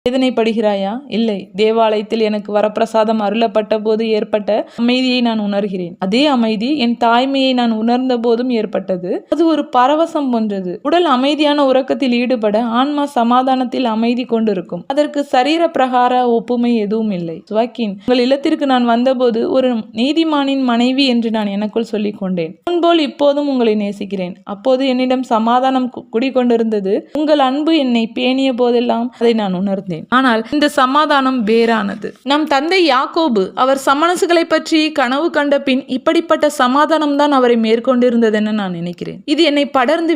வேதனைப்படுகிறாயா? இல்லை. தேவாலயத்தில் எனக்கு வரப்பிரசாதம் அருளப்பட்ட போது ஏற்பட்ட அமைதியை நான் உணர்கிறேன். அதே அமைதி என் தாய்மையை நான் உணர்ந்த போதும் ஏற்பட்டது. அது ஒரு பரவசம் போன்றது. உடல் அமைதியான உறக்கத்தில் ஈடுபட, ஆன்மா சமாதானத்தில் அமைதி கொண்டிருக்கும். அதற்கு சரீர பிரகார ஒப்புமை எதுவும் இல்லை. ஜோக்கின், உங்கள் இல்லத்திற்கு நான் வந்தபோது ஒரு நீதிமானின் மனைவி என்று நான் எனக்குள் சொல்லிக் கொண்டேன். முன்போல் இப்போதும் உங்களை நேசிக்கிறேன். அப்போது என்னிடம் சமாதானம் குடிகொண்டிருந்தது. உங்கள் அன்பு என்னை பேணிய போதெல்லாம் அதை நான் உணர்ந்தேன். ஆனால் இந்த சமாதானம் வேறானது. நம் தந்தை யாக்கோபு அவர் சமணசுகளை பற்றி கனவு கண்ட பின் இப்படிப்பட்ட சமாதானம் தான் அவரை மேற்கொண்டிருந்ததென நான் நினைக்கிறேன். இது என்னை படர்ந்து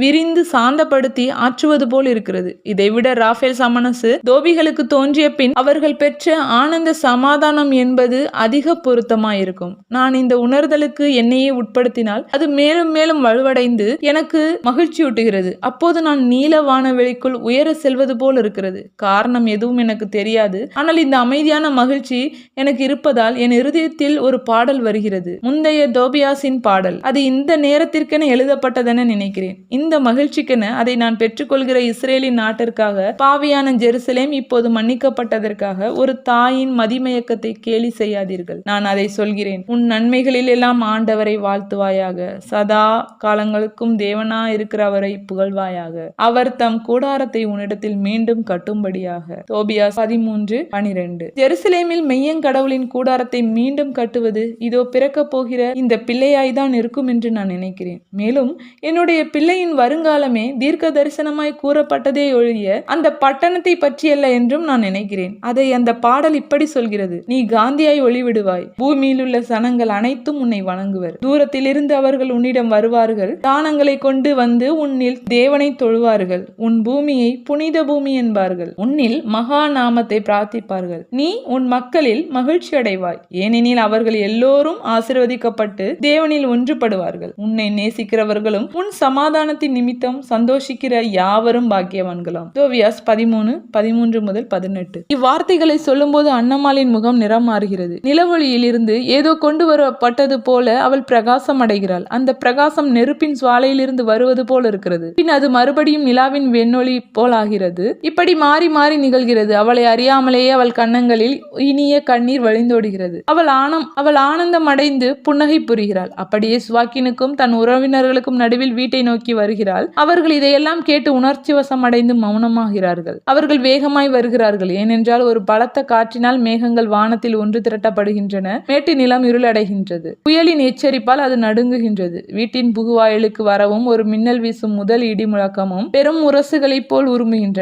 விரிந்து சாந்தப்படுத்தி ஆற்றுவது போல் இருக்கிறது. இதைவிட ராஃபேல் சமணசு தோபிகளுக்கு தோன்றிய பின் அவர்கள் பெற்ற ஆனந்த சமாதானம் என்பது அதிக பொருத்தமாயிருக்கும். நான் இந்த உணர்தலுக்கு என்னையே உட்படுத்தினால் அது மேலும் மேலும் வலுவடைந்து எனக்கு மகிழ்ச்சியூட்டுகிறது. அப்போது நான் நீல வானவெளிக்குள் உயர செல்வது போல் இருக்கிறது. காரணம் எதுவும் எனக்கு தெரியாது. ஆனால் இந்த அமைதியான மகிழ்ச்சி எனக்கு இருப்பதால் என் இருதயத்தில் ஒரு பாடல் வருகிறது. முந்தைய தோபியாசின் பாடல். அது இந்த நேரத்திற்கென எழுதப்பட்டதென நினைக்கிறேன். இந்த மகிழ்ச்சிக்கென அதை நான் பெற்றுக்கொள்கிற இஸ்ரேலின் நாட்டிற்காக, பாவியான ஜெருசலேம் இப்போது மன்னிக்கப்பட்டதற்காக ஒரு தாயின் மதிமயக்கத்தை கேலி செய்யாதீர்கள். நான் அதை சொல்கிறேன். உன் நன்மைகளில் எல்லாம் ஆண்டவரை வாழ்த்துவாயாக. சதா காலங்களுக்கும் தேவனா இருக்கிறவரை புகழ்வாயாக. அவர் தம் கூடாரத்தை உன்னிடத்தில் மீண்டும் கட்டும்படியாக. தோபியாஸ் 13:12. ஜெருசலேமில் மெய்யங்கடவுளின் கூடாரத்தை மீண்டும் கட்டுவது இதோ பிறக்கப் போகிற இந்த பிள்ளையாய்தான் இருக்கும் என்று நான் நினைக்கிறேன். மேலும் என்னுடைய பிள்ளையின் வருங்காலமே தீர்க்க தரிசனமாய் கூறப்பட்டதே ஒழிய அந்த பட்டணத்தை பற்றியல்ல என்றும் நான் நினைக்கிறேன். அதை அந்த பாடல் இப்படி சொல்கிறது. நீ காந்தியாய் ஒளிவிடுவாய். பூமியில் உள்ள சனங்கள் அனைத்தும் உன்னை வணங்குவர். தூரத்திலிருந்து அவர்கள் உன்னிடம் வருவார்கள். தானங்களை கொண்டு வந்து உன்னில் தேவனை தொழுவார்கள். உன் பூமியை புனித பூமி என்பார்கள். உன்னில் மகா நாமத்தை பிரார்த்திப்பார்கள். நீ உன் மக்களில் மகிழ்ச்சி அடைவாய். ஏனெனில் அவர்கள் எல்லோரும் ஆசீர்வதிக்கப்பட்டு தேவனில் ஒன்றுபடுவார்கள். உன்னை நேசிக்கிறவர்களும் உன் சமாதானத்தின் நிமித்தம் சந்தோஷிக்கிற யாவரும் பாக்கியவான்களாம். தோபியாஸ் 13:13-18. இவ்வார்த்தைகளை சொல்லும்போது அன்னம்மாளின் முகம் நிறம் மாறுகிறது. நிலவொளியில் இருந்து ஏதோ கொண்டு வரப்பட்டது போல அவள் பிரகாசம் அடைகிறாள். அந்த பிரகாசம் நெருப்பின் சுவாலையிலிருந்து வருவது போல் இருக்கிறது. பின் அது மறுபடியும் நிலாவின் வெண்ணொளி போல் ஆகிறது. இப்படி மாறி மாறி நிகழ்கிறது. அவளை அறியாமலேயே அவள் கன்னங்களில் இனிய கண்ணீர் வழிந்தோடுகிறது. அவள் ஆனந்தம் அடைந்து புன்னகை புரிகிறாள். அப்படியே சுவாக்கினுக்கும் தன் உறவினர்களுக்கும் நடுவில் வீட்டை நோக்கி வருகிறாள். அவர்கள் இதையெல்லாம் கேட்டு உணர்ச்சி வசம் அடைந்து மௌனமாகிறார்கள். அவர்கள் வேகமாய் வருகிறார்கள். ஏனென்றால் ஒரு பலத்த காற்றினால் மேகங்கள் வானத்தில் ஒன்று திரட்டப்படுகின்றன. மேட்டு நிலம் இருளடைகின்றது. புயலின் எச்சரிப்பால் அது நடுங்குகின்றது. வீட்டின் புகுவாயிலுக்கு வரவும் ஒரு மின்னல் வீசும் முதல் இடி முழக்கமும் பெரும் முரசுகளைப் போல் உருமுகின்றன.